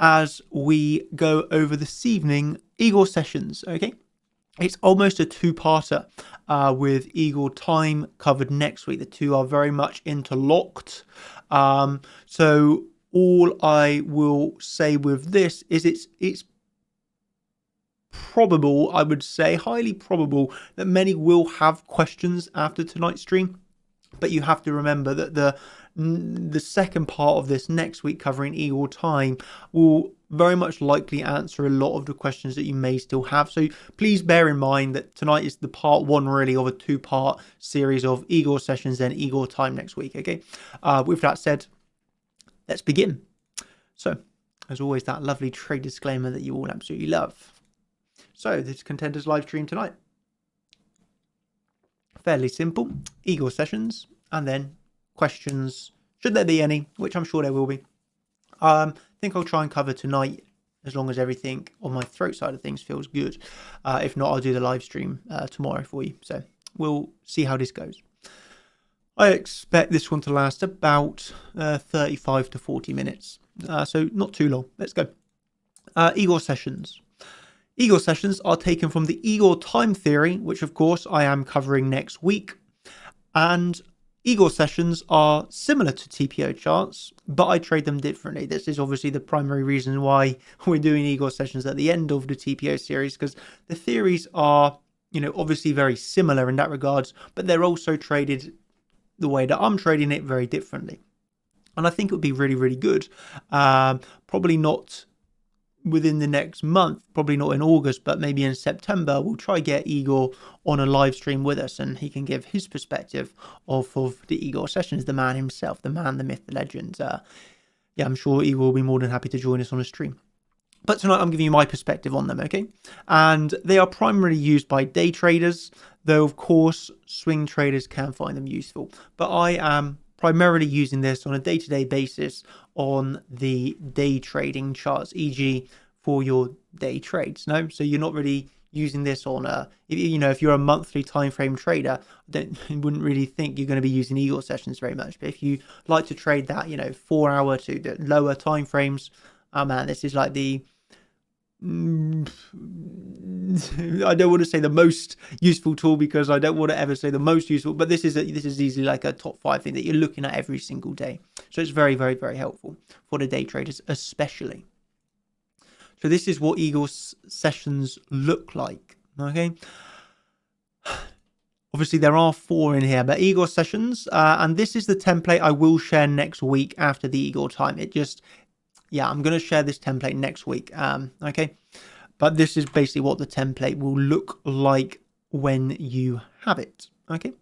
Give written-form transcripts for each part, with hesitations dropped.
as we go over this evening Eagle sessions. Okay, it's almost a two-parter with Eagle time covered next week. The two are very much interlocked. So all I will say with this is it's probable, I would say highly probable, that many will have questions after tonight's stream. But you have to remember that the second part of this next week covering Eagle time will very much likely answer a lot of the questions that you may still have. So please bear in mind that tonight is the part one really of a two-part series of Eagle sessions and Eagle time next week. Okay. With that said, let's begin. So as always, that lovely trade disclaimer that you all absolutely love. So this Contenders live stream tonight. Fairly simple. Eagle sessions and then questions, should there be any, which I'm sure there will be. I think I'll try and cover tonight as long as everything on my throat side of things feels good. If not, I'll do the live stream tomorrow for you. So we'll see how this goes. I expect this one to last about 35 to 40 minutes. So not too long. Let's go. Eagle sessions. Eagle sessions are taken from the Eagle time theory, which of course I am covering next week. And Eagle sessions are similar to TPO charts, but I trade them differently. This is obviously the primary reason why we're doing Eagle sessions at the end of the TPO series, because the theories are, obviously very similar in that regards, but they're also traded the way that I'm trading it very differently. And I think it would be really, really good. Probably not within the next month, probably not in August, but maybe in September, we'll try get Eagle on a live stream with us and he can give his perspective of the Eagle sessions, the man himself, the man, the myth, the legend. I'm sure Eagle will be more than happy to join us on a stream. But tonight I'm giving you my perspective on them, okay? And they are primarily used by day traders, though of course swing traders can find them useful. But I am primarily using this on a day-to-day basis on the day trading charts, e.g. for your day trades. No, so you're not really using this on if you're a monthly time frame trader, I wouldn't really think you're going to be using Eagle sessions very much. But if you like to trade that 4 hour to the lower time frames, man, this is like the I don't want to say the most useful tool because I don't want to ever say the most useful, but this is easily like a top 5 thing that you're looking at every single day. So it's very, very, very helpful for the day traders especially. So this is what Eagle sessions look like. Okay. Obviously there are 4 in here, but Eagle sessions, and this is the template I will share next week after the Eagle time. I'm going to share this template next week. Okay. But this is basically what the template will look like when you have it. Okay.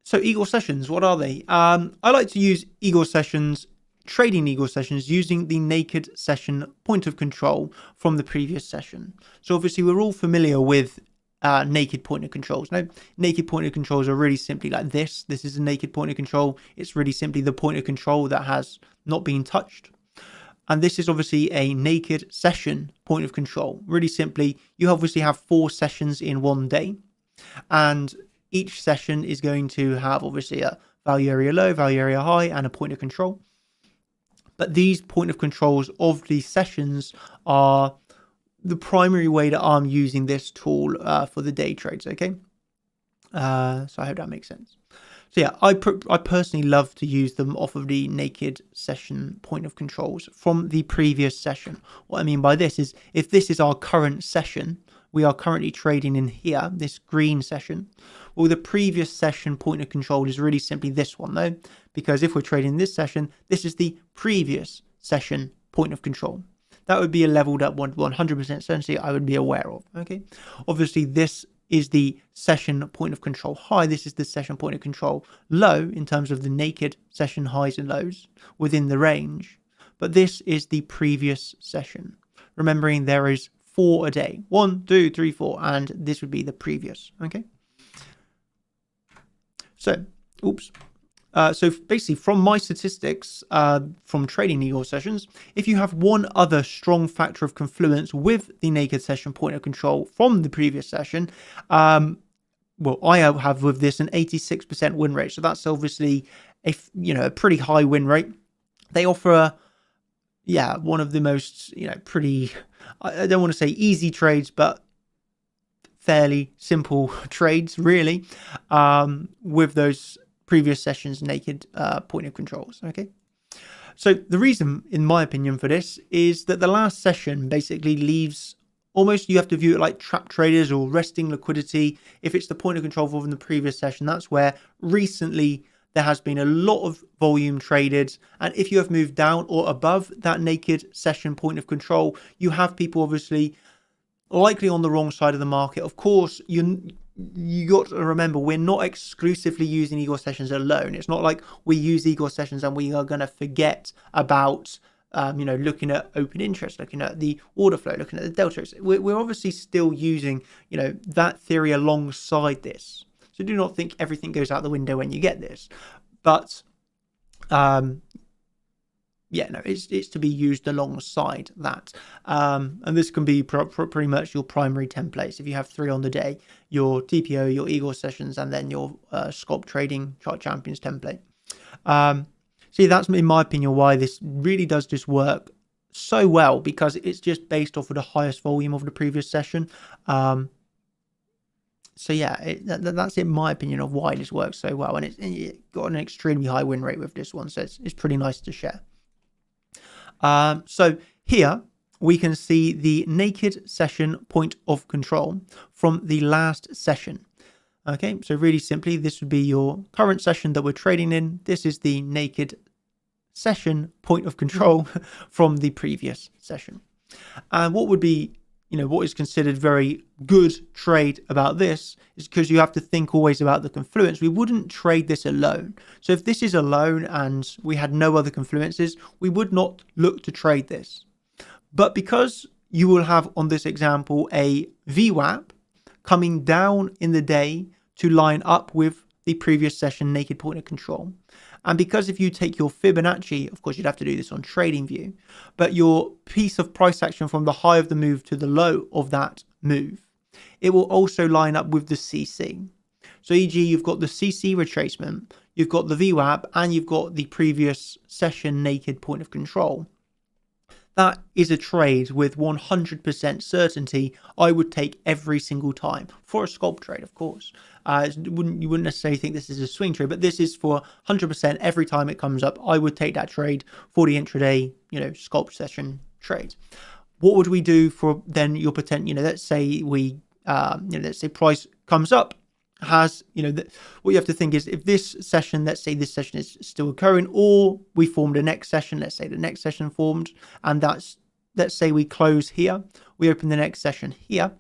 So Eagle sessions, what are they? I like to use Eagle sessions, trading Eagle sessions using the naked session point of control from the previous session. So obviously we're all familiar with naked point of controls. Now, naked point of controls are really simply like this. This is a naked point of control. It's really simply the point of control that has not been touched. And this is obviously a naked session point of control. Really simply, you obviously have 4 sessions in one day. And each session is going to have obviously a value area low, value area high, and a point of control. But these point of controls of these sessions are the primary way that I'm using this tool for the day trades, okay? So I hope that makes sense. So yeah, I personally love to use them off of the naked session point of controls from the previous session. What I mean by this is if this is our current session, we are currently trading in here, this green session. Well, the previous session point of control is really simply this one though, because if we're trading this session, this is the previous session point of control. That would be a level that 100% certainty I would be aware of, okay? Obviously, this is the session point of control high. This is the session point of control low in terms of the naked session highs and lows within the range. But this is the previous session. Remembering there is 4 a day. 1, 2, 3, 4. And this would be the previous, okay? So, so basically from my statistics from trading Eagle sessions, if you have one other strong factor of confluence with the naked session point of control from the previous session, well, I have with this an 86% win rate. So that's obviously a pretty high win rate. They offer yeah, one of the most, pretty, I don't want to say easy trades, but fairly simple trades, really, with those previous sessions naked point of controls. Okay. So the reason, in my opinion, for this is that the last session basically leaves almost, you have to view it like trap traders or resting liquidity. If it's the point of control from the previous session, that's where recently there has been a lot of volume traded. And if you have moved down or above that naked session point of control, you have people obviously likely on the wrong side of the market. Of course, you got to remember, we're not exclusively using Igor sessions alone. It's not like we use Igor sessions and we are going to forget about looking at open interest, looking at the order flow, looking at the delta. We're obviously still using that theory alongside this. So do not think everything goes out the window when you get this. But it's to be used alongside that. And this can be pretty much your primary templates. If you have 3 on the day, your TPO, your Igor sessions, and then your scalp trading chart champions template. See, that's in my opinion why this really does just work so well, because it's just based off of the highest volume of the previous session. So yeah, that's in my opinion of why this works so well, and it got an extremely high win rate with this one, so it's pretty nice to share. So here we can see the naked session point of control from the last session. Okay, so really simply, this would be your current session that we're trading in. This is the naked session point of control from the previous session. And what would be, what is considered very good trade about this is because you have to think always about the confluence. We wouldn't trade this alone. So if this is alone and we had no other confluences, we would not look to trade this. But because you will have on this example a VWAP coming down in the day to line up with the previous session naked point of control. And because if you take your Fibonacci, of course, you'd have to do this on TradingView, but your piece of price action from the high of the move to the low of that move, it will also line up with the CC. So e.g., you've got the CC retracement, you've got the VWAP, and you've got the previous session naked point of control. That is a trade with 100% certainty I would take every single time for a scalp trade, of course. You wouldn't necessarily think this is a swing trade, but this is for 100% every time it comes up. I would take that trade for the intraday, scalp session trade. What would we do for then your potential? Let's say let's say price comes up. What you have to think is, if this session, let's say this session is still occurring, or we formed a next session, let's say the next session formed, and let's say we close here, we open the next session here,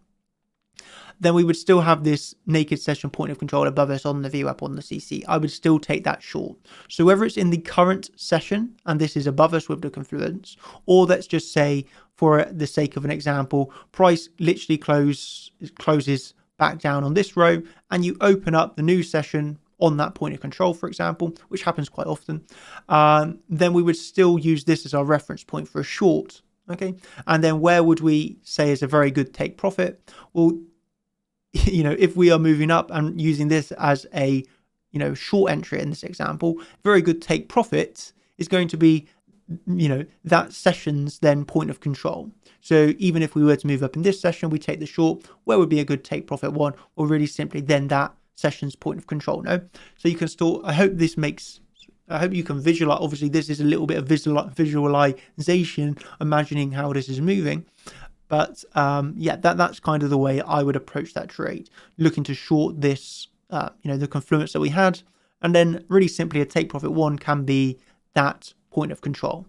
then we would still have this naked session point of control above us on the VWAP on the CC. I would still take that short. So whether it's in the current session and this is above us with the confluence, or let's just say, for the sake of an example, price literally closes back down on this row and you open up the new session on that point of control, for example, which happens quite often, then we would still use this as our reference point for a short. Okay, and then where would we say is a very good take profit? Well, if we are moving up and using this as a short entry in this example, very good take profit is going to be that session's then point of control. So even if we were to move up in this session, we take the short, where would be a good take profit one, or really simply then that session's point of control. No, so you can store. I hope you can visualize. Obviously this is a little bit of visualization, imagining how this is moving, but that's kind of the way I would approach that trade, looking to short this the confluence that we had, and then really simply a take profit one can be that point of control.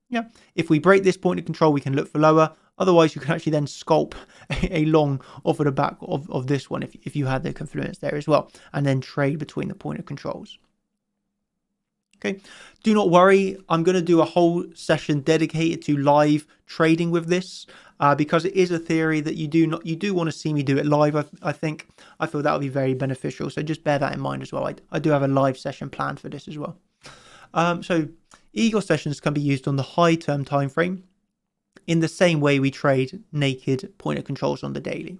Yeah, if we break this point of control, we can look for lower. Otherwise, you can actually then scalp a long off of the back of this one if you had the confluence there as well, and then trade between the point of controls. Okay, do not worry. I'm going to do a whole session dedicated to live trading with this, because it is a theory that you do want to see me do it live. I feel that would be very beneficial. So just bear that in mind as well. I do have a live session planned for this as well. So Igor sessions can be used on the high term time frame in the same way we trade naked point of controls on the daily.